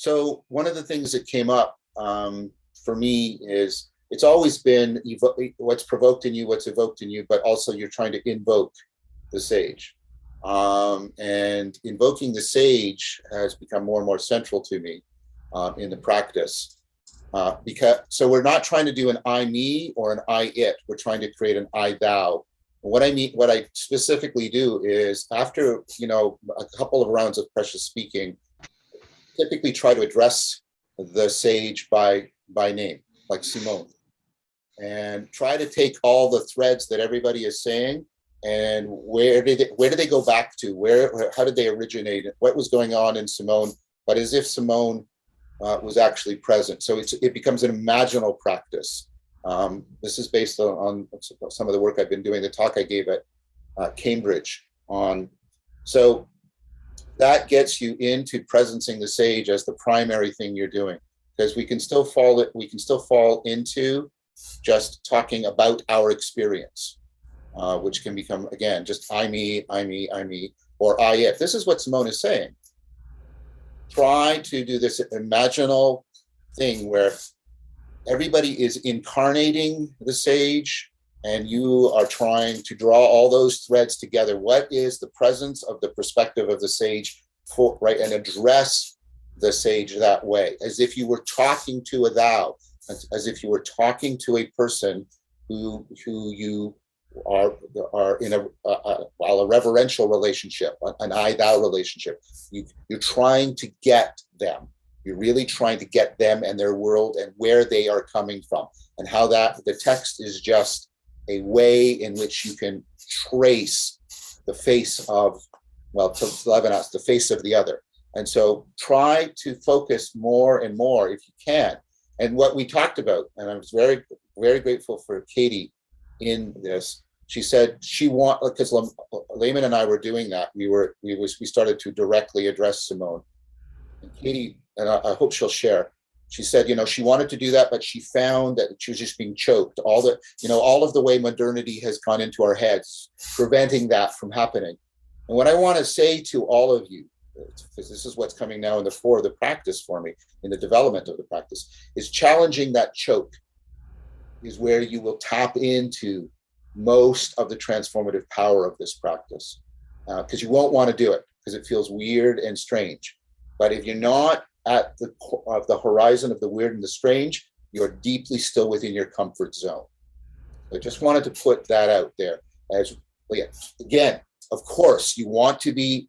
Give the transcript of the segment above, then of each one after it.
So one of the things that came up for me is it's always been what's provoked in you, what's evoked in you, but also you're trying to invoke the sage. And invoking the sage has become more and more central to me in the practice. Because so we're not trying to do an I me or an I it. We're trying to create an I thou. And what I specifically do is after a couple of rounds of precious speaking, typically try to address the sage by name, like Simone, and try to take all the threads that everybody is saying and where do they go back to? How did they originate? What was going on in Simone? But as if Simone was actually present. So it becomes an imaginal practice. This is based on some of the work I've been doing, the talk I gave at Cambridge on. So that gets you into presencing the sage as the primary thing you're doing, because we can still fall into just talking about our experience, which can become, again, just I me, or I it. This is what Simone is saying. Try to do this imaginal thing where everybody is incarnating the sage and you are trying to draw all those threads together. What is the presence of the perspective of the sage for, right? And address the sage that way, as if you were talking to a thou, as if you were talking to a person who you are in a reverential relationship, an I thou relationship. You're trying to get them. You're really trying to get them and their world and where they are coming from, and how that the text is just a way in which you can trace the face of, well, to Levinas, the face of the other. And so try to focus more and more if you can. And what we talked about, and I was very, very grateful for Katie in this. She said because Layman and I were doing that. We started to directly address Simone. And Katie, and I hope she'll share. She said, she wanted to do that, but she found that she was just being choked. All of the way modernity has gone into our heads, preventing that from happening. And what I want to say to all of you, because this is what's coming now in the fore of the practice for me, in the development of the practice, is challenging that choke is where you will tap into most of the transformative power of this practice. Because you won't want to do it because it feels weird and strange. But if you're not at the horizon of the weird and the strange, you're deeply still within your comfort zone. I just wanted to put that out there. Again, of course, you want to be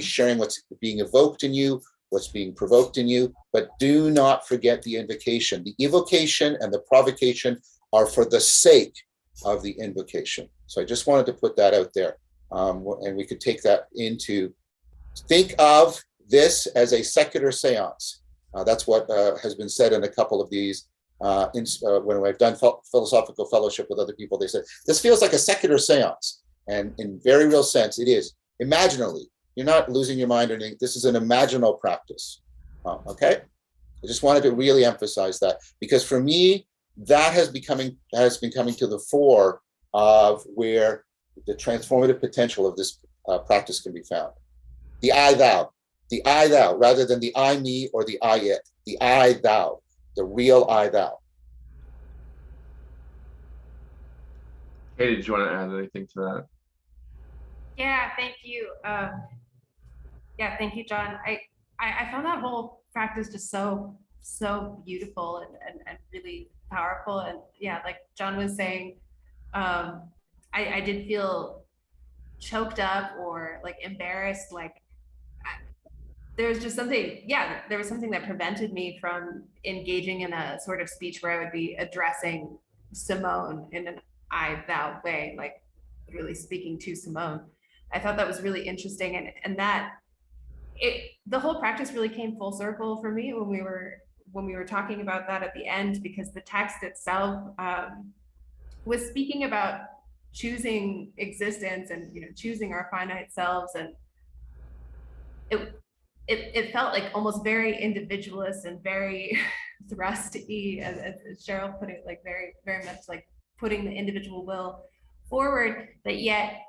sharing what's being evoked in you, what's being provoked in you, but do not forget the invocation. The evocation and the provocation are for the sake of the invocation. So I just wanted to put that out there. And we could take that into, think of this as a secular seance. That's what has been said in a couple of these. When I've done philosophical fellowship with other people, they said, this feels like a secular seance. And in very real sense, it is. Imaginally, you're not losing your mind or anything. This is an imaginal practice. Okay? I just wanted to really emphasize that, because for me, that has been coming to the fore of where the transformative potential of this practice can be found. The I thou, rather than the I me or the I it, the I thou, the real I thou. Katie, did you want to add anything to that? Yeah, thank you. Thank you, John. I found that whole practice just so beautiful and really powerful. And yeah, like John was saying, I did feel choked up or like embarrassed, like there was just something, there was something that prevented me from engaging in a sort of speech where I would be addressing Simone in an I thou way, like really speaking to Simone. I thought that was really interesting, and that the whole practice really came full circle for me when we were talking about that at the end, because the text itself was speaking about choosing existence and choosing our finite selves, and it felt like almost very individualist and very thrusty, as Cheryl put it, like very, very much like putting the individual will forward, but yet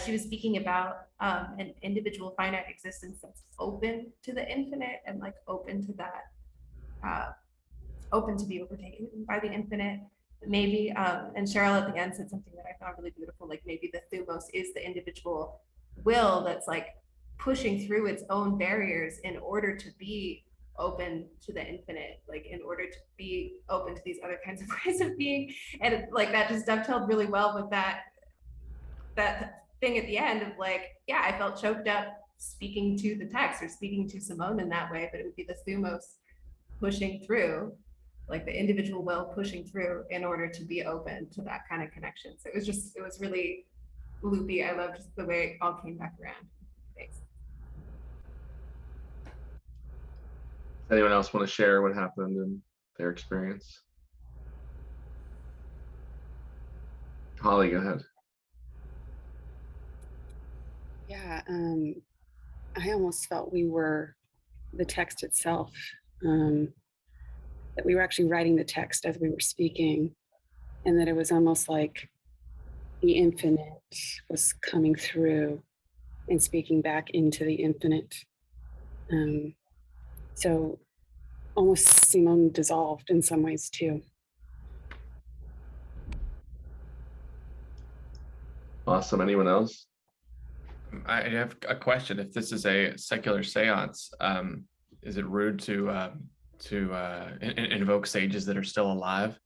she was speaking about an individual finite existence that's open to the infinite and like open to that, open to be overtaken by the infinite. Maybe, and Cheryl at the end said something that I found really beautiful, like maybe the thumos is the individual will that's like pushing through its own barriers in order to be open to the infinite, like in order to be open to these other kinds of ways of being. And like that just dovetailed really well with that thing at the end of like, yeah, I felt choked up speaking to the text or speaking to Simone in that way, but it would be the thumos pushing through, like the individual will pushing through in order to be open to that kind of connection. So it was really loopy. I love just the way it all came back around. Thanks. Anyone else want to share what happened in their experience? Holly, go ahead. Yeah, I almost felt we were the text itself, that we were actually writing the text as we were speaking, and that it was almost like the infinite was coming through and speaking back into the infinite. So almost Simone dissolved in some ways too. Awesome. Anyone else? I have a question. If this is a secular seance, is it rude to invoke sages that are still alive?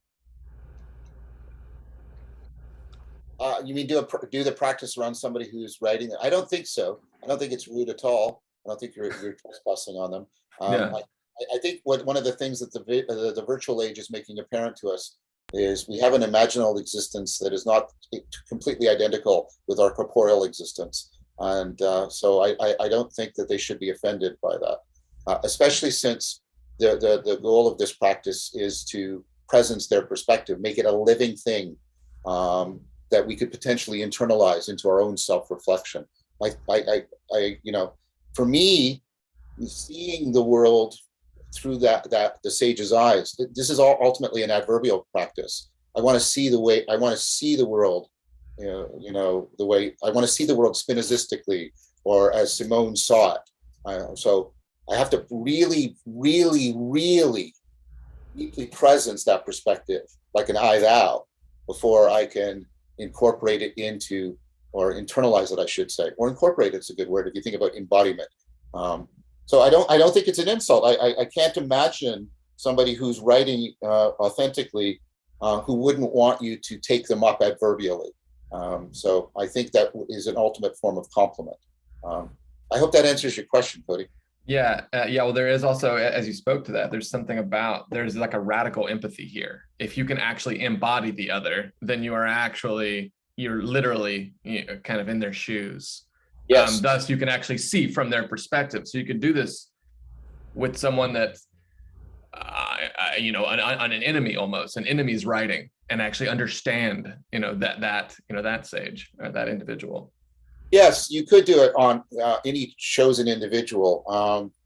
You mean do the practice around somebody who's writing? I don't think so. I don't think it's rude at all. I don't think you're trespassing on them. Yeah. I think one of the things that the virtual age is making apparent to us is we have an imaginal existence that is not completely identical with our corporeal existence. And so I don't think that they should be offended by that, especially since the goal of this practice is to presence their perspective, make it a living thing that we could potentially internalize into our own self-reflection. For me, seeing the world through the sage's eyes, this is all ultimately an adverbial practice. I want to see the world, the way I want to see the world spinozistically, or as Simone saw it. So I have to really, really, really deeply presence that perspective, like an I thou, before I can incorporate it into, or internalize it, I should say, or incorporate it's a good word if you think about embodiment. So I don't think it's an insult. I can't imagine somebody who's writing authentically who wouldn't want you to take them up adverbially. So I think that is an ultimate form of compliment. I hope that answers your question, Cody. Yeah. Well, there is also, as you spoke to that, there's like a radical empathy here. If you can actually embody the other, then you're literally kind of in their shoes. Yes. Thus, you can actually see from their perspective. So you can do this with someone that's, an enemy almost, an enemy's writing, and actually understand, that sage or that individual. Yes, you could do it on any chosen individual.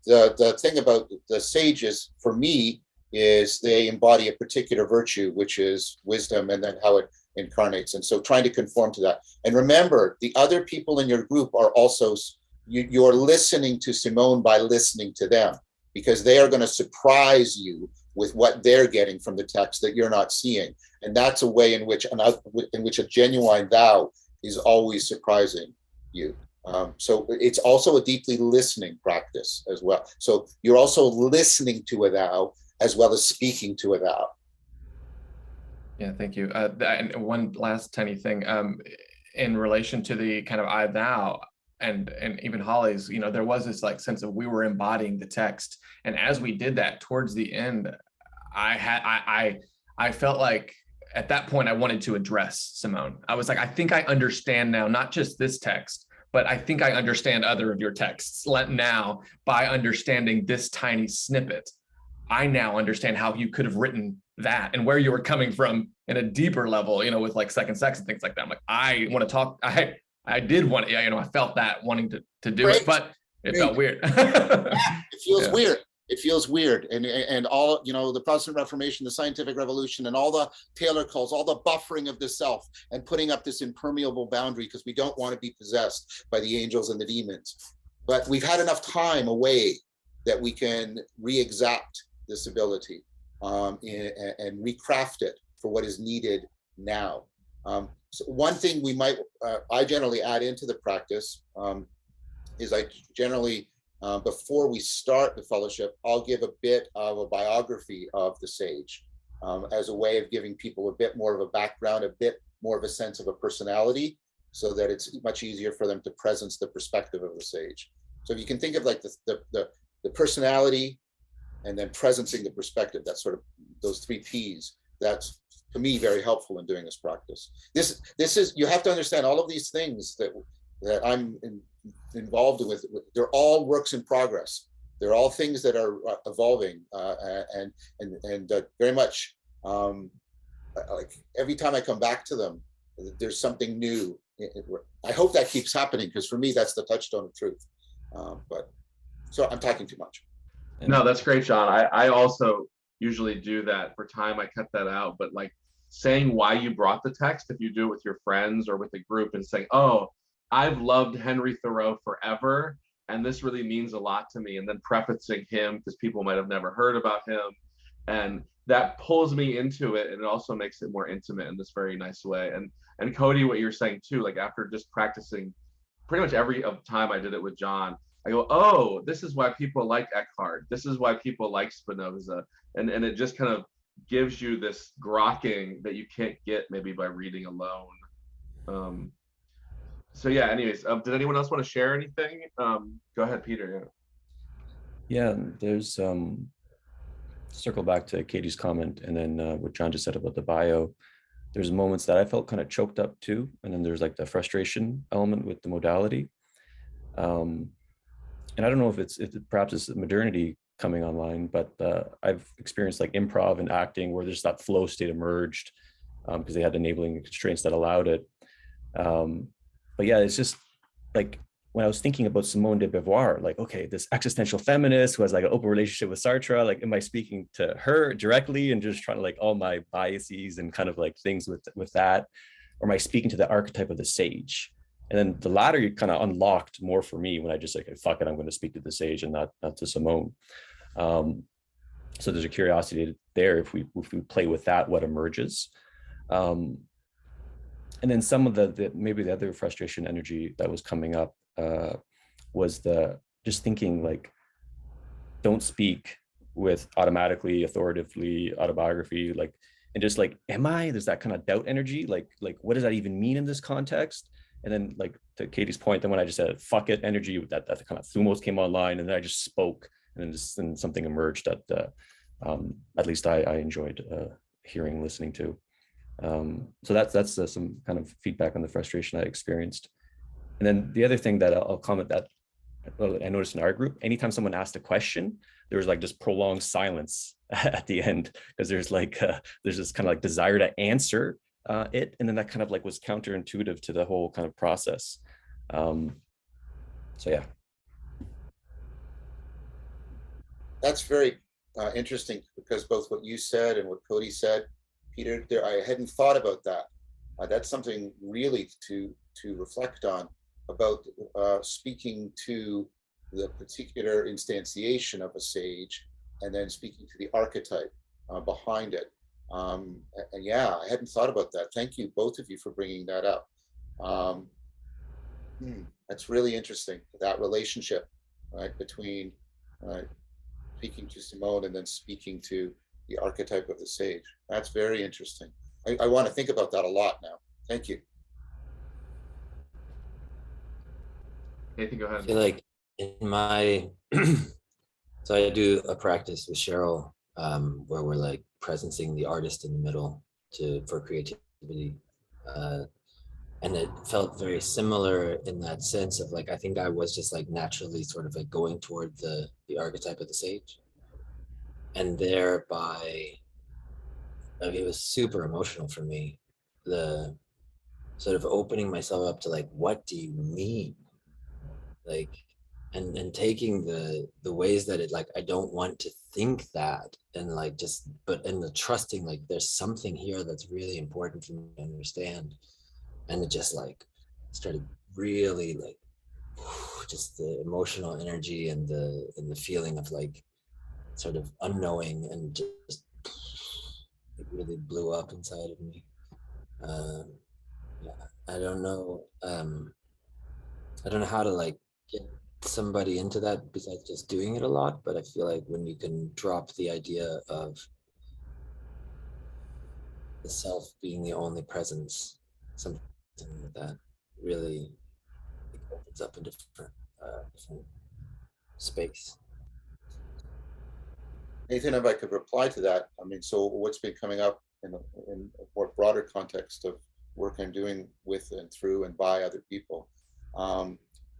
The thing about the sages, for me, is they embody a particular virtue, which is wisdom, and then how it incarnates. And so trying to conform to that. And remember, the other people in your group are also, you're listening to Simone by listening to them, because they are going to surprise you with what they're getting from the text that you're not seeing. And that's a way in which a genuine thou is always surprising you. So it's also a deeply listening practice as well. So you're also listening to a thou as well as speaking to a thou. Yeah, thank you. And one last tiny thing, in relation to the kind of I thou, and even Holly's, there was this like sense of we were embodying the text, and as we did that towards the end, I felt like at that point I wanted to address Simone. I was like, I think I understand now, not just this text, but I think I understand other of your texts now. By understanding this tiny snippet, I now understand how you could have written that and where you were coming from in a deeper level, with like second sex and things like that. I'm like, I want to talk. I did want to, I felt that wanting to do Great. it, but it felt weird. It feels weird. It feels weird, and all, you know, the Protestant Reformation, the Scientific Revolution, and all the Taylor calls, all the buffering of the self, and putting up this impermeable boundary because we don't want to be possessed by the angels and the demons. But we've had enough time away that we can re-exact this ability and recraft it for what is needed now. So one thing we might, I generally add into the practice is I generally, before we start the fellowship, I'll give a bit of a biography of the sage as a way of giving people a bit more of a background, a bit more of a sense of a personality, so that it's much easier for them to presence the perspective of the sage. So if you can think of like the personality and then presencing the perspective, that's sort of those 3 P's. That's, to me, very helpful in doing this practice. This is, you have to understand all of these things that I'm involved with. They're all works in progress. They're all things that are evolving and very much like every time I come back to them, there's something new. I hope that keeps happening, because for me, that's the touchstone of truth. But so I'm talking too much. No, that's great, John. I also usually do that. For time, I cut that out. But like saying why you brought the text, if you do it with your friends or with a group, and saying, oh, I've loved Henry Thoreau forever, and this really means a lot to me. And then prefacing him, because people might have never heard about him. And that pulls me into it. And it also makes it more intimate in this very nice way. And Cody, what you're saying too, like after just practicing pretty much every time I did it with John, I go, oh, this is why people like Eckhart. This is why people like Spinoza. And it just kind of gives you this grokking that you can't get maybe by reading alone. So yeah, anyways, did anyone else want to share anything? Go ahead, Peter. Yeah, there's circle back to Katie's comment, and then what John just said about the bio. There's moments that I felt kind of choked up too, and then there's like the frustration element with the modality. And I don't know if perhaps it's modernity coming online, but I've experienced like improv and acting where there's that flow state emerged because they had enabling constraints that allowed it. But yeah, it's just like when I was thinking about Simone de Beauvoir, like, okay, this existential feminist who has like an open relationship with Sartre, like, am I speaking to her directly and just trying to like all my biases and kind of like things with that? Or am I speaking to the archetype of the sage? And then the latter you kind of unlocked more for me when I just like, fuck it, I'm going to speak to the sage and not to Simone. So there's a curiosity there if we play with that, what emerges. And then some of the maybe the other frustration energy that was coming up was just thinking like, don't speak with automatically, authoritatively, autobiography, like, and just like, there's that kind of doubt energy, like what does that even mean in this context? And then like to Katie's point, then when I just said fuck it energy, that kind of Thumos came online, and then I just spoke, and then something emerged that at least I enjoyed hearing, listening to. So that's some kind of feedback on the frustration I experienced. And then the other thing that I'll comment that I noticed in our group, anytime someone asked a question, there was like just prolonged silence at the end, because there's this kind of like desire to answer it, and then that kind of like was counterintuitive to the whole kind of process. So yeah, that's very interesting, because both what you said and what Cody said, Peter, I hadn't thought about that. That's something really to reflect on, about speaking to the particular instantiation of a sage, and then speaking to the archetype behind it. And yeah, I hadn't thought about that. Thank you, both of you, for bringing that up. That's really interesting, that relationship, right, between speaking to Simone and then speaking to the archetype of the sage. That's very interesting. I want to think about that a lot now. Thank you. Nathan, go ahead. I feel like in my so I do a practice with Cheryl where we're like presencing the artist in the middle for creativity, and it felt very similar in that sense of like, I think I was just like naturally sort of like going toward the archetype of the sage, and thereby like it was super emotional for me, the sort of opening myself up to like, what do you mean? Like, and taking the ways that it, like, I don't want to think that, and like just, but and the trusting, like there's something here that's really important for me to understand. And it just like started really like just the emotional energy and the feeling of like sort of unknowing, and just it really blew up inside of me. Yeah, I don't know. I don't know how to like get somebody into that besides just doing it a lot, but I feel like when you can drop the idea of the self being the only presence, something like that really like, opens up a different space. Nathan, if I could reply to that, I mean, so what's been coming up in a more broader context of work I'm doing with and through and by other people,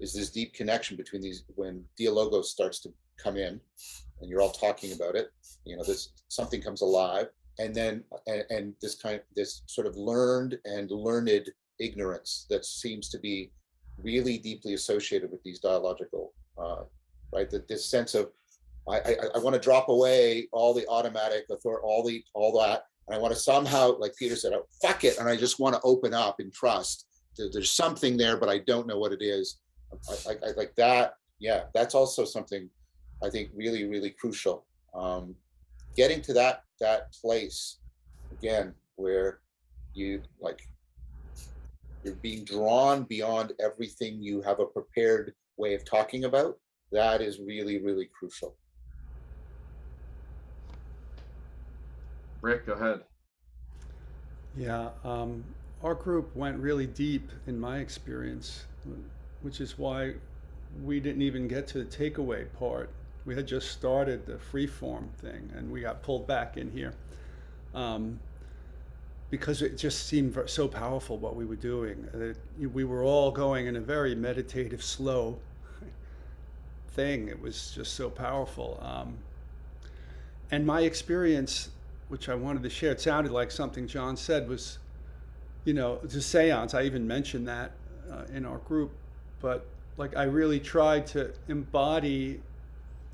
is this deep connection between these, when dialogos starts to come in and you're all talking about it, you know, this something comes alive, and then and this sort of learned and learned ignorance that seems to be really deeply associated with these dialogical, right? That this sense of I want to drop away all the automatic authority, all that, and I want to somehow, like Peter said, fuck it, and I just want to open up and trust. There's something there, but I don't know what it is. I like that. Yeah, that's also something I think really, really crucial. Getting to that place again where you like you're being drawn beyond everything you have a prepared way of talking about. That is really, really crucial. Rick, go ahead. Yeah, our group went really deep in my experience, which is why we didn't even get to the takeaway part. We had just started the free form thing, and we got pulled back in here because it just seemed so powerful what we were doing. We were all going in a very meditative, slow thing. It was just so powerful. And my experience, which I wanted to share, it sounded like something John said, was, you know, the seance. I even mentioned that in our group, but like I really tried to embody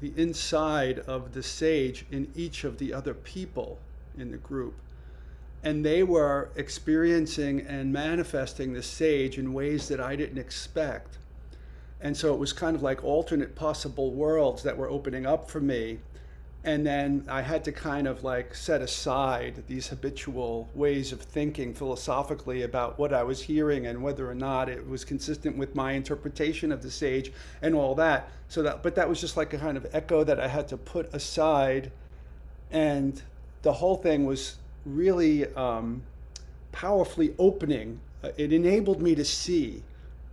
the inside of the sage in each of the other people in the group. And they were experiencing and manifesting the sage in ways that I didn't expect. And so it was kind of like alternate possible worlds that were opening up for me. And then I had to kind of like set aside these habitual ways of thinking philosophically about what I was hearing and whether or not it was consistent with my interpretation of the sage and all that. But that was just like a kind of echo that I had to put aside. And the whole thing was really powerfully opening. It enabled me to see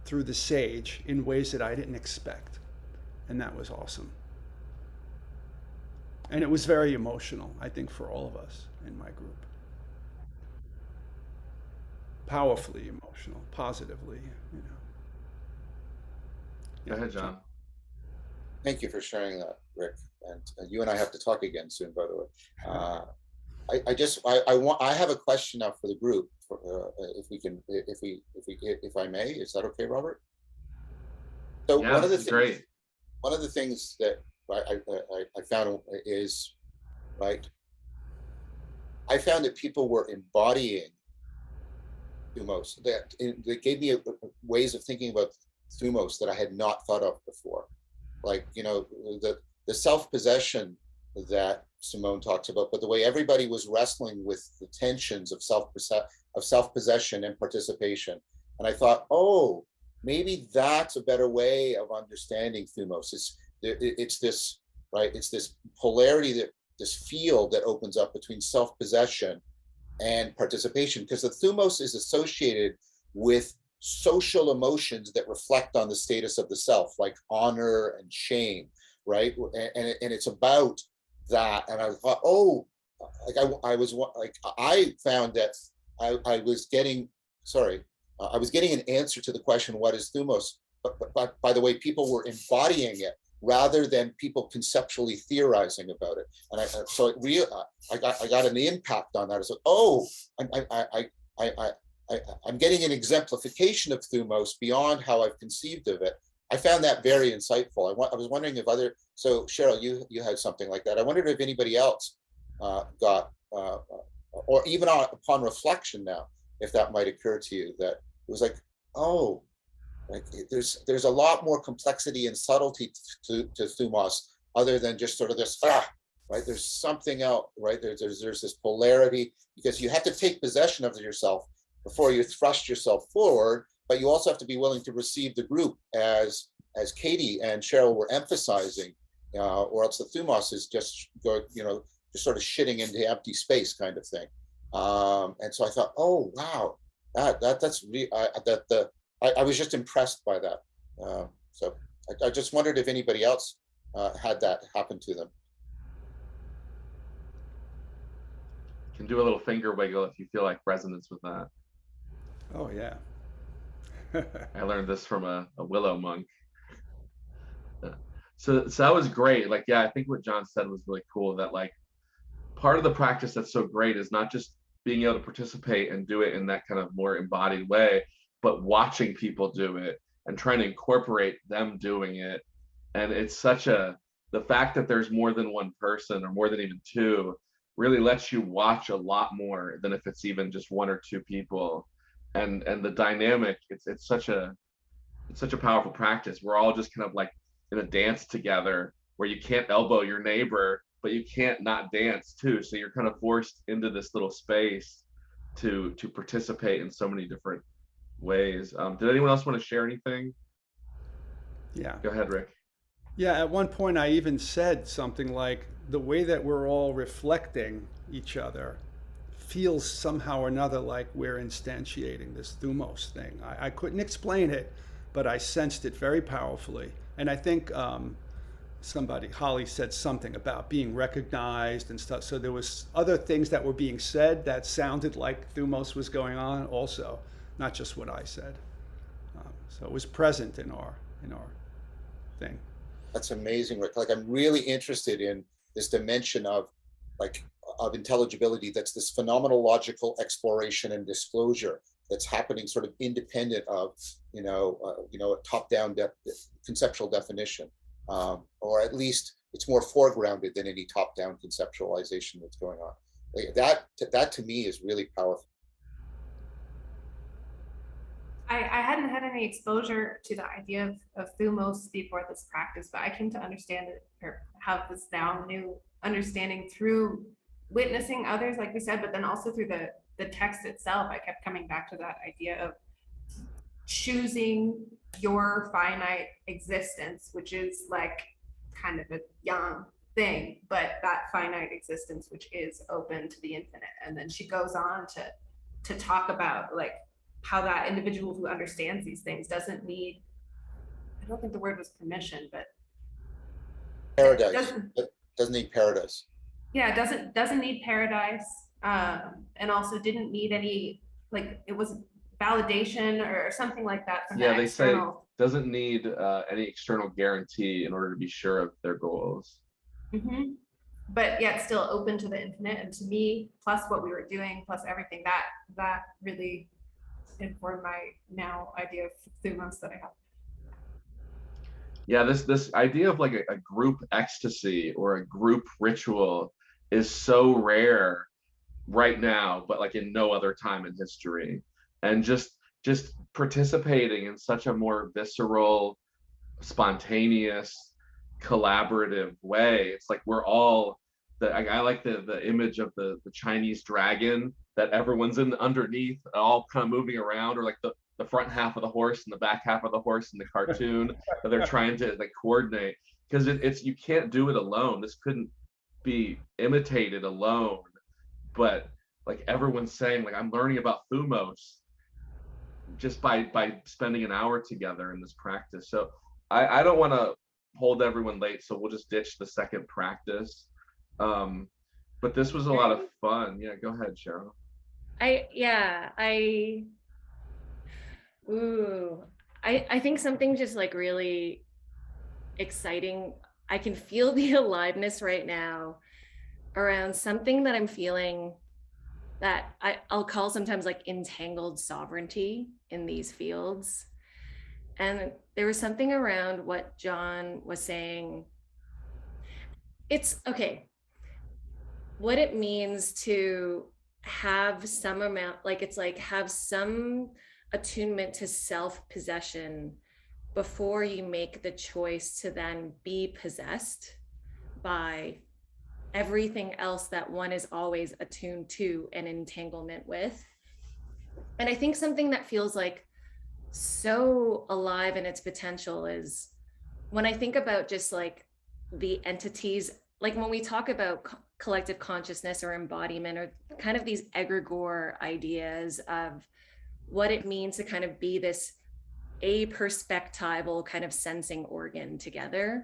through the sage in ways that I didn't expect. And that was awesome. And it was very emotional, I think, for all of us in my group. Powerfully emotional, positively, you know. Go ahead, John. Thank you for sharing that, Rick. And you and I have to talk again soon, by the way. I have a question now for the group. If I may, is that okay, Robert? So Yeah, one of the things that I found is, right, I found that people were embodying Thumos, that gave me ways of thinking about Thumos that I had not thought of before. Like, you know, the self-possession that Simone talks about, but the way everybody was wrestling with the tensions of self-possession and participation. And I thought, oh, maybe that's a better way of understanding Thumos. It's this, right? It's this polarity, this field that opens up between self-possession and participation, because the Thumos is associated with social emotions that reflect on the status of the self, like honor and shame, right? And it's about that. And I thought, oh, like I found that I was getting an answer to the question, what is Thumos? But by the way, people were embodying it rather than people conceptually theorizing about it. And I got an impact on that. I said, oh, I'm getting an exemplification of Thumos beyond how I've conceived of it. I found that very insightful. I was wondering if so Cheryl, you had something like that. I wondered if anybody else got, or even upon reflection now, if that might occur to you, that it was like, oh, like there's a lot more complexity and subtlety to Thumos, other than just sort of this, right? There's something else, right? There's this polarity, because you have to take possession of yourself before you thrust yourself forward, but you also have to be willing to receive the group, as Katie and Cheryl were emphasizing, or else the Thumos is just just sort of shitting into empty space kind of thing. And so I thought, oh wow, that's really I was just impressed by that. So I just wondered if anybody else had that happen to them. Can do a little finger wiggle if you feel like resonance with that. Oh yeah. I learned this from a willow monk. So that was great. Like, yeah, I think what John said was really cool, that like part of the practice that's so great is not just being able to participate and do it in that kind of more embodied way, but watching people do it and trying to incorporate them doing it. And it's the fact that there's more than one person, or more than even two, really lets you watch a lot more than if it's even just one or two people. And the dynamic, it's such a powerful practice. We're all just kind of like in a dance together, where you can't elbow your neighbor, but you can't not dance too. So you're kind of forced into this little space to participate in so many different ways. Did anyone else want to share anything? Yeah. Go ahead, Rick. Yeah, at one point I even said something like, the way that we're all reflecting each other feels somehow or another like we're instantiating this Thumos thing. I couldn't explain it, but I sensed it very powerfully. And I think Holly said something about being recognized and stuff. So there was other things that were being said that sounded like Thumos was going on also, not just what I said. So it was present in our thing. That's amazing, Rick. Like, I'm really interested in this dimension of intelligibility. That's this phenomenological exploration and disclosure that's happening sort of independent of a top-down conceptual definition, or at least it's more foregrounded than any top-down conceptualization that's going on. Like, that to me is really powerful. I hadn't had any exposure to the idea of Thumos before this practice, but I came to understand it, or have this now new understanding through witnessing others, like we said, but then also through the text itself. I kept coming back to that idea of choosing your finite existence, which is like kind of a young thing, but that finite existence which is open to the infinite. And then she goes on to talk about like how that individual who understands these things doesn't need, I don't think the word was permission, but Paradise. Doesn't need paradise. Yeah, doesn't need paradise, and also didn't need any, like, it was validation or something like that from Yeah, the they external. say doesn't need any external guarantee in order to be sure of their goals. Mm-hmm. But yet still open to the infinite. And to me, plus what we were doing, plus everything, that really informed my now idea of Thumos that I have. Yeah, this idea of like a group ecstasy or a group ritual is so rare right now, but like in no other time in history. And just participating in such a more visceral, spontaneous, collaborative way. It's like we're all I like the image of the Chinese dragon that everyone's in underneath, all kind of moving around, or like the front half of the horse and the back half of the horse in the cartoon that they're trying to like coordinate, because it's you can't do it alone. This couldn't be imitated alone, but like everyone's saying, like, I'm learning about Thumos just by spending an hour together in this practice. So I don't want to hold everyone late, so we'll just ditch the second practice. But this was a lot of fun. Yeah, go ahead, Cheryl. I think something just like really exciting. I can feel the aliveness right now around something that I'm feeling that I'll call sometimes like entangled sovereignty in these fields. And there was something around what John was saying. It's okay. What it means to have some amount, like it's like have some attunement to self-possession before you make the choice to then be possessed by everything else that one is always attuned to and entanglement with. And I think something that feels like so alive in its potential is when I think about just like the entities, like when we talk about collective consciousness or embodiment or kind of these egregore ideas of what it means to kind of be this aperspectival kind of sensing organ together.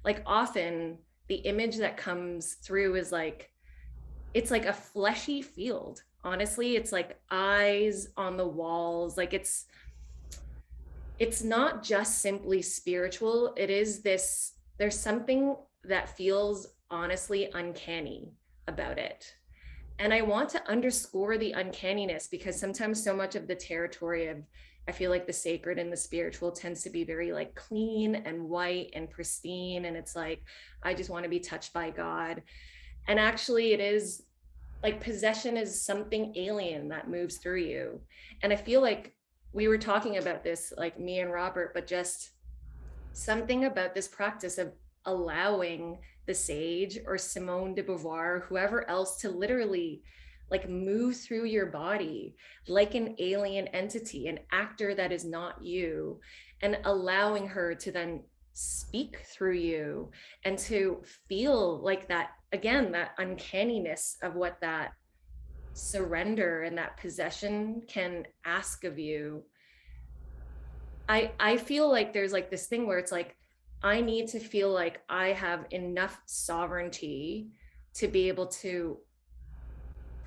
Like often the image that comes through is like, it's like a fleshy field. Honestly, it's like eyes on the walls. Like it's not just simply spiritual. It is this, there's something that feels honestly uncanny about it. And I want to underscore the uncanniness because sometimes so much of the territory of, I feel like the sacred and the spiritual tends to be very like clean and white and pristine. And it's like, I just want to be touched by God. And actually it is like possession is something alien that moves through you. And I feel like we were talking about this, like me and Robert, but just something about this practice of allowing the sage or Simone de Beauvoir, whoever else, to literally like move through your body like an alien entity, an actor that is not you, and allowing her to then speak through you and to feel like that, again, that uncanniness of what that surrender and that possession can ask of you. I feel like there's like this thing where it's like, I need to feel like I have enough sovereignty to be able to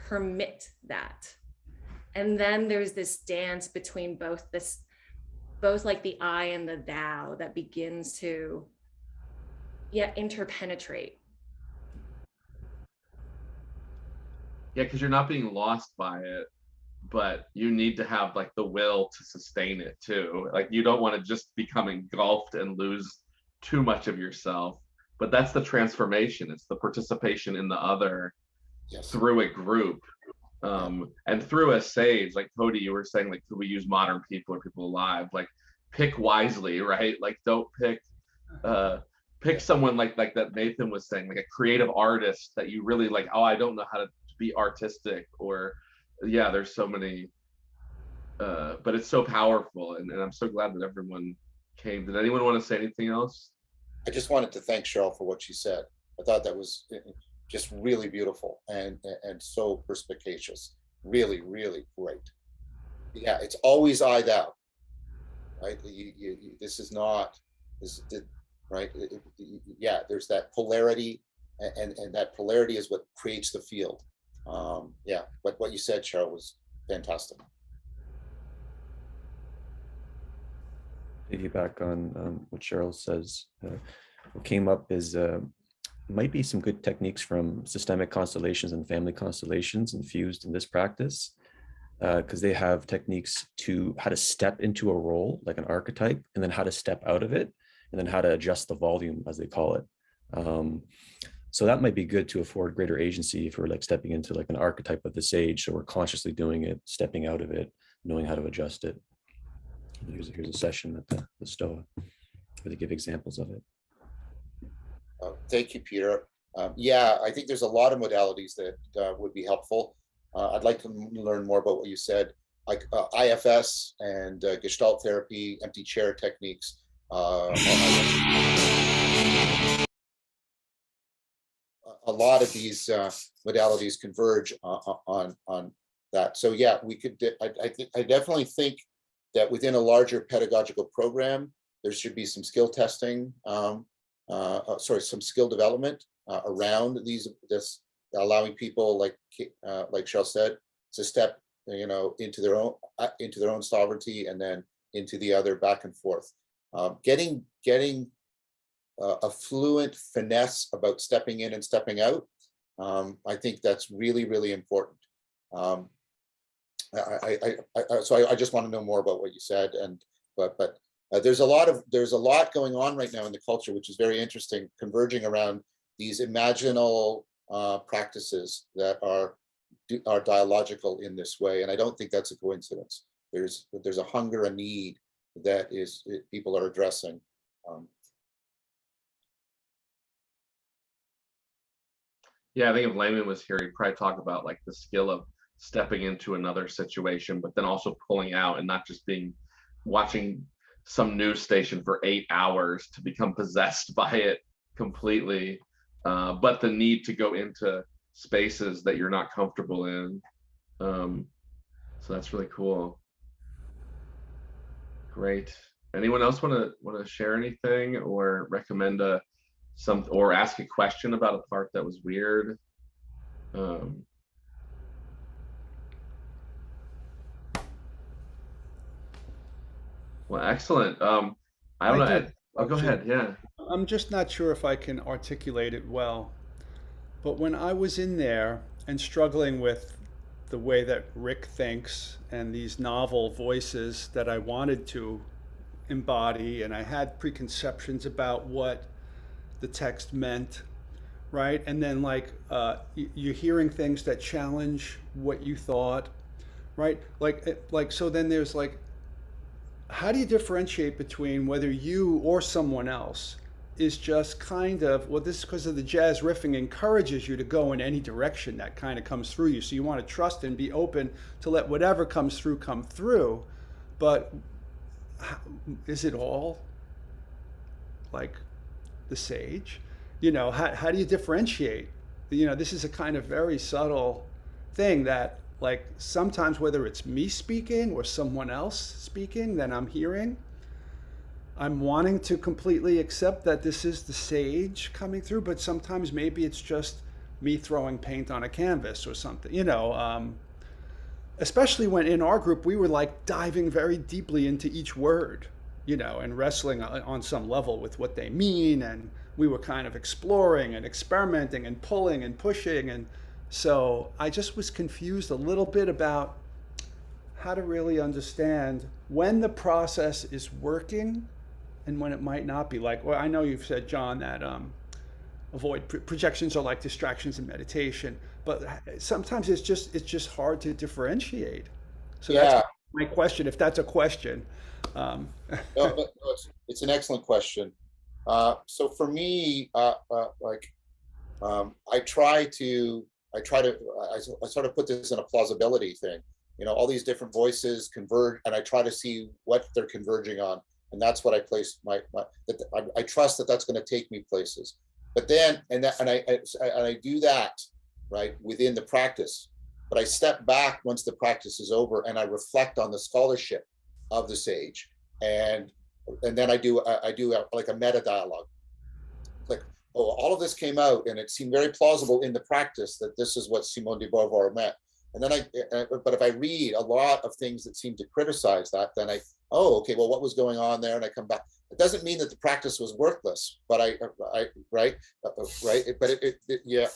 permit that. And then there's this dance between both like the I and the thou that begins to interpenetrate. Yeah, because you're not being lost by it, but you need to have like the will to sustain it too. Like you don't want to just become engulfed and lose too much of yourself. But that's the transformation. It's the participation in the other through a group. And through a sage, like Cody, you were saying, like, could we use modern people or people alive? Like, pick wisely, right? Like, don't pick someone like that Nathan was saying, like a creative artist that you really like. Oh, I don't know how to be artistic, or there's so many. But it's so powerful, and I'm so glad that everyone came. Did anyone want to say anything else? I just wanted to thank Cheryl for what she said. I thought that was just really beautiful and so perspicacious. Really, really great. Yeah, it's always I thou, right? This is not this, right? There's that polarity, and that polarity is what creates the field. But what you said, Cheryl, was fantastic. Piggyback on what Cheryl says. What came up is might be some good techniques from systemic constellations and family constellations infused in this practice, because they have techniques to how to step into a role, like an archetype, and then how to step out of it, and then how to adjust the volume, as they call it. So that might be good to afford greater agency if we're like stepping into like an archetype of the sage. So we're consciously doing it, stepping out of it, knowing how to adjust it. Here's a session at the Stoa where they give examples of it. Thank you, Peter. I think there's a lot of modalities that would be helpful. I'd like to learn more about what you said, like IFS and Gestalt therapy, empty chair techniques. A lot of these modalities converge on that. So yeah, we could. I definitely think that within a larger pedagogical program, there should be some skill testing. Some skill development around this, allowing people like Cheryl said, to step into their own sovereignty, and then into the other, back and forth. Getting a fluent finesse about stepping in and stepping out. I think that's really, really important. So I just want to know more about what you said, but There's a lot going on right now in the culture, which is very interesting, converging around these imaginal practices that are dialogical in this way, and I don't think that's a coincidence. There's a hunger, a need that people are addressing. Yeah, I think if Layman was here, he'd probably talk about like the skill of stepping into another situation, but then also pulling out and not just watching some news station for 8 hours to become possessed by it completely, but the need to go into spaces that you're not comfortable in. So that's really cool. Great. Anyone else want to share anything or recommend or ask a question about a part that was weird? Well, excellent. I don't know. Oh, go ahead. Yeah. I'm just not sure if I can articulate it well, but when I was in there and struggling with the way that Rick thinks and these novel voices that I wanted to embody, and I had preconceptions about what the text meant, right? And then like you're hearing things that challenge what you thought, right? Like so then there's like, how do you differentiate between whether you or someone else is just kind of, well, this is because of the jazz riffing encourages you to go in any direction that kind of comes through you. So you want to trust and be open to let whatever comes through come through. But is it all like the sage? You know, how do you differentiate? You know, this is a kind of very subtle thing that like sometimes whether it's me speaking or someone else speaking that I'm hearing, I'm wanting to completely accept that this is the sage coming through, but sometimes maybe it's just me throwing paint on a canvas or something, you know, especially when in our group, we were like diving very deeply into each word, you know, and wrestling on some level with what they mean. And we were kind of exploring and experimenting and pulling and pushing. And so I just was confused a little bit about how to really understand when the process is working and when it might not be. Like, well, I know you've said, John, that projections are like distractions in meditation, but sometimes it's just hard to differentiate. So Yeah. That's my question, if that's a question. No, it's an excellent question. So for me, I sort of put this in a plausibility thing. You know, all these different voices converge, and I try to see what they're converging on, and that's what I place I trust that that's going to take me places. But then, and I do that right within the practice. But I step back once the practice is over, and I reflect on the scholarship of the sage, and then I do like a meta dialogue. Like, oh, all of this came out, and it seemed very plausible in the practice that this is what Simone de Beauvoir meant. And then but if I read a lot of things that seem to criticize that, then oh, okay, well, what was going on there? And I come back. It doesn't mean that the practice was worthless, but right. But yeah,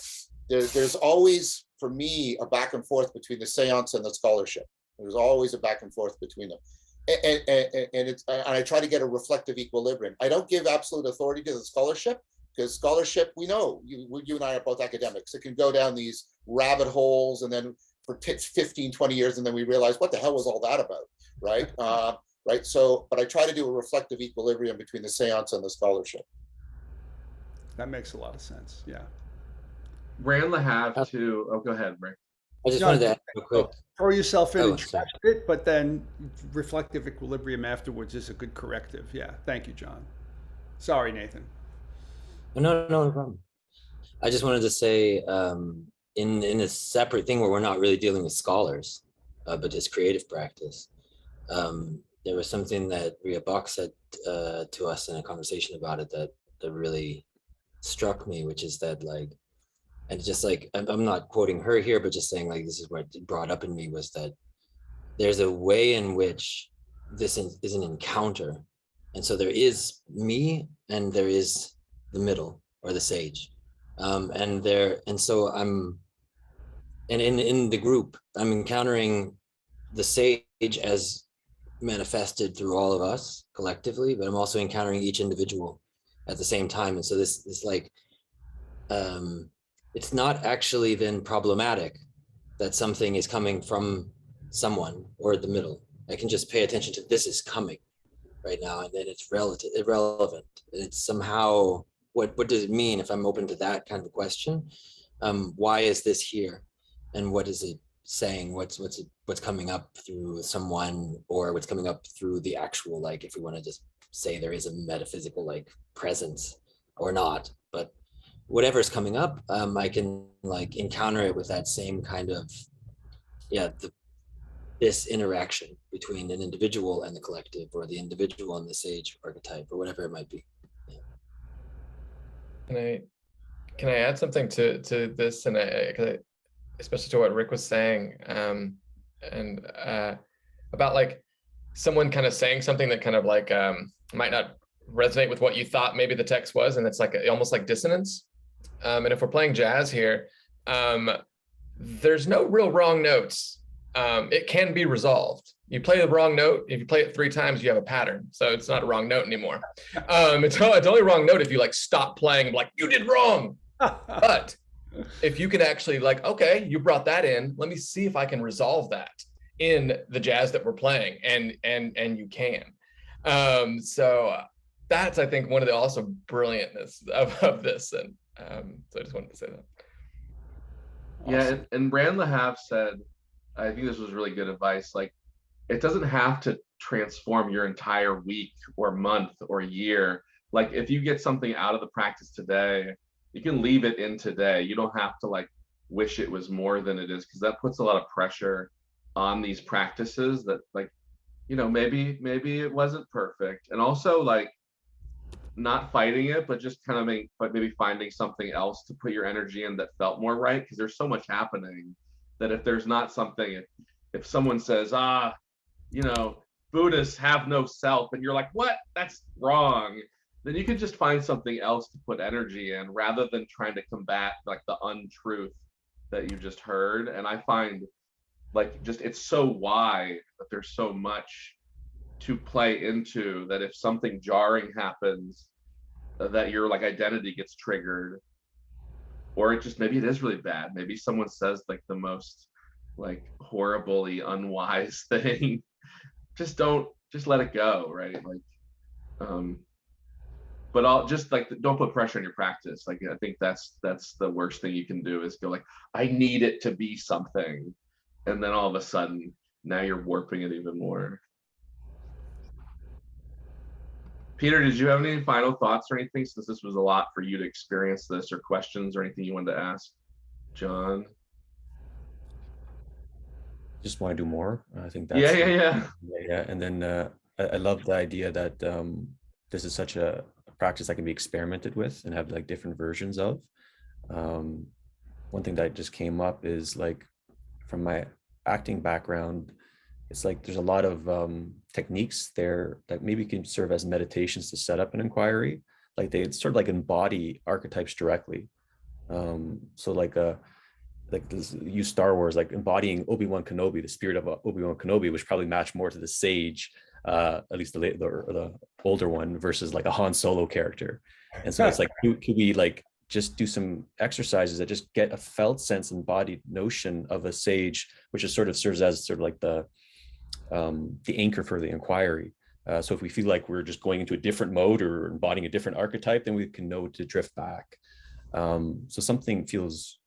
there's always, for me, a back and forth between the seance and the scholarship. There's always a back and forth between them. And I try to get a reflective equilibrium. I don't give absolute authority to the scholarship, because scholarship, we know, you and I are both academics. It can go down these rabbit holes, and then for 15, 20 years, and then we realize, what the hell was all that about, right? Right. So, but I try to do a reflective equilibrium between the seance and the scholarship. That makes a lot of sense. Yeah. Ran the have to. Oh, go ahead, Rick. I just wanted to add real quick. Throw yourself in and sorry. trust it, but then reflective equilibrium afterwards is a good corrective. Yeah. Thank you, John. Sorry, Nathan. No problem. I just wanted to say, in a separate thing where we're not really dealing with scholars, but just creative practice, there was something that Ria Bach said to us in a conversation about it that really struck me, which is that, like, and just like, I'm not quoting her here, but just saying, like, this is what it brought up in me, was that there's a way in which this is an encounter. And so there is me, and there is the middle, or the sage. And so in the group, I'm encountering the sage as manifested through all of us collectively, but I'm also encountering each individual at the same time. And so this like, it's not actually then problematic that something is coming from someone or the middle. I can just pay attention to this is coming right now, and then it's irrelevant. It's somehow, what does it mean if I'm open to that kind of a question? Why is this here, and what is it saying? What's coming up through someone, or what's coming up through the actual, like, if we want to just say there is a metaphysical like presence or not, but whatever's coming up, I can like encounter it with that same kind of, this interaction between an individual and the collective, or the individual and the sage archetype, or whatever it might be. Can I add something to this, and especially to what Rick was saying, and about like someone kind of saying something that kind of like might not resonate with what you thought maybe the text was, and it's like almost like dissonance. And if we're playing jazz here, there's no real wrong notes. It can be resolved. You play the wrong note, if you play it 3 times, you have a pattern. So it's not a wrong note anymore. It's only a wrong note if you like stop playing, like you did wrong. But if you can actually like, okay, you brought that in, let me see if I can resolve that in the jazz that we're playing, and you can. So that's, I think, one of the also brilliantness of this. And so I just wanted to say that. Yeah, and Rand Lahab said, I think this was really good advice. Like, it doesn't have to transform your entire week or month or year. Like, if you get something out of the practice today, you can leave it in today. You don't have to like wish it was more than it is, because that puts a lot of pressure on these practices that, like, you know, maybe it wasn't perfect. And also like not fighting it, but just kind of maybe finding something else to put your energy in that felt more right, because there's so much happening that if there's not something, if someone says, you know, Buddhists have no self, and you're like, what? That's wrong. Then you can just find something else to put energy in, rather than trying to combat like the untruth that you just heard. And I find like just it's so wide that there's so much to play into, that if something jarring happens, that your like identity gets triggered, or it just, maybe it is really bad. Maybe someone says like the most like horribly unwise thing. Just let it go, right? Like, but I'll just like, don't put pressure on your practice. Like, I think that's the worst thing you can do, is go like, I need it to be something, and then all of a sudden now you're warping it even more. Peter, did you have any final thoughts or anything, since this was a lot for you to experience this, or questions or anything you wanted to ask John? Just want to do more. I think that's Yeah. And then I love the idea that this is such a practice that can be experimented with and have like different versions of. One thing that just came up is like, from my acting background, it's like there's a lot of techniques there that maybe can serve as meditations to set up an inquiry. Like they sort of like embody archetypes directly. So like this, use Star Wars, like embodying Obi-Wan Kenobi, the spirit of Obi-Wan Kenobi, which probably matched more to the sage, at least the older one, versus like a Han Solo character. And so it's like, could we like just do some exercises that just get a felt sense, embodied notion of a sage, which is sort of serves as sort of like the anchor for the inquiry. So if we feel like we're just going into a different mode or embodying a different archetype, then we can know to drift back. So something feels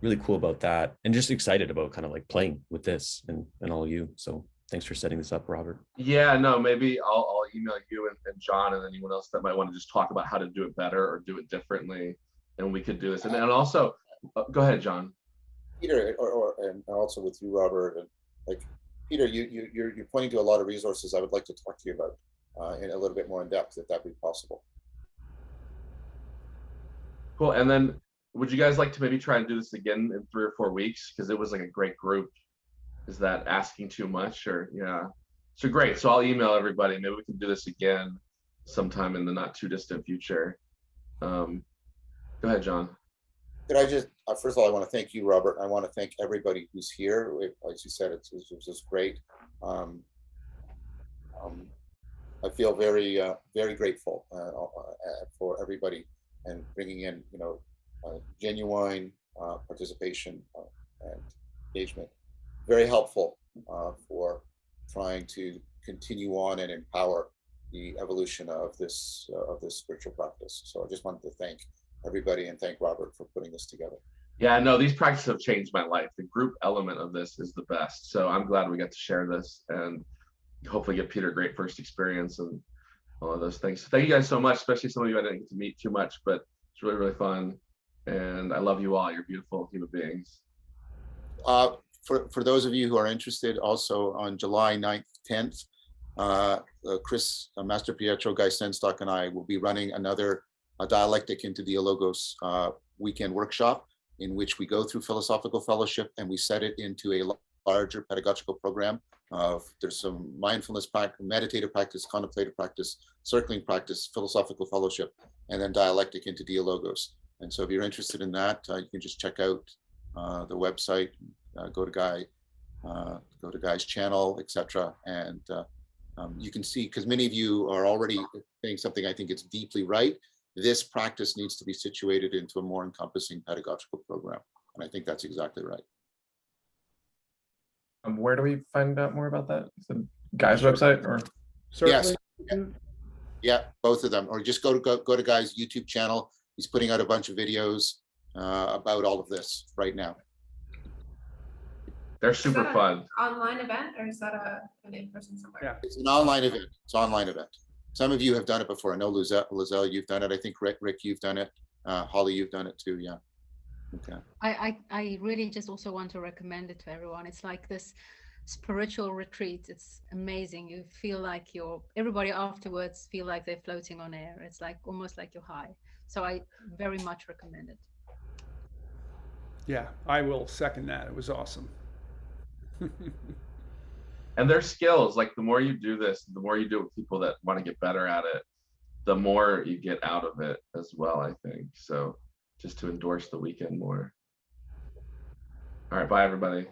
really cool about that, and just excited about kind of like playing with this and all you. So thanks for setting this up, Robert. Yeah, no, maybe I'll email you and John and anyone else that might want to just talk about how to do it better or do it differently, and we could do this. And also, go ahead, John. Peter, and also with you, Robert, and like Peter, you're pointing to a lot of resources I would like to talk to you about in a little bit more in depth, if that be possible. Cool. And then would you guys like to maybe try and do this again in 3 or 4 weeks? Because it was like a great group. Is that asking too much? Or yeah. So great. So I'll email everybody. Maybe we can do this again sometime in the not too distant future. Go ahead, John. Could I just, first of all, I want to thank you, Robert. I want to thank everybody who's here. As you said, it was great. I feel very, very grateful for everybody and bringing in, genuine participation and engagement. Very helpful for trying to continue on and empower the evolution of this spiritual practice. So I just wanted to thank everybody and thank Robert for putting this together. Yeah, no, these practices have changed my life. The group element of this is the best. So I'm glad we got to share this and hopefully give Peter a great first experience and all of those things. So thank you guys so much, especially some of you I didn't get to meet too much, but it's really, really fun. And I love you all. You're beautiful human beings. For those of you who are interested, also on July 9th, 10th, Chris, Master Pietro, Guy Senstock, and I will be running another Dialectic into Dialogos weekend workshop in which we go through philosophical fellowship and we set it into a larger pedagogical program. There's some mindfulness practice, meditative practice, contemplative practice, circling practice, philosophical fellowship, and then Dialectic into Dialogos. And so if you're interested in that, you can just check out the website, go to Guy's channel, etc. And you can see, because many of you are already saying something I think it's deeply right. This practice needs to be situated into a more encompassing pedagogical program. And I think that's exactly right. Where do we find out more about that? Is it Guy's website or? Certainly. Yes. Yeah, both of them. Or just go to Guy's YouTube channel. He's putting out a bunch of videos about all of this right now. They're super fun. Online event, or is that an in-person somewhere? Yeah. It's an online event. It's an online event. Some of you have done it before. I know Lizelle, you've done it. I think Rick, you've done it. Holly, you've done it too. Yeah. Okay. I really just also want to recommend it to everyone. It's like this spiritual retreat. It's amazing. You feel like everybody afterwards feel like they're floating on air. It's like almost like you're high. So I very much recommend it. Yeah, I will second that. It was awesome. And their skills, like the more you do this, the more you do it with people that want to get better at it, the more you get out of it as well, I think. So just to endorse the weekend more. All right, bye everybody.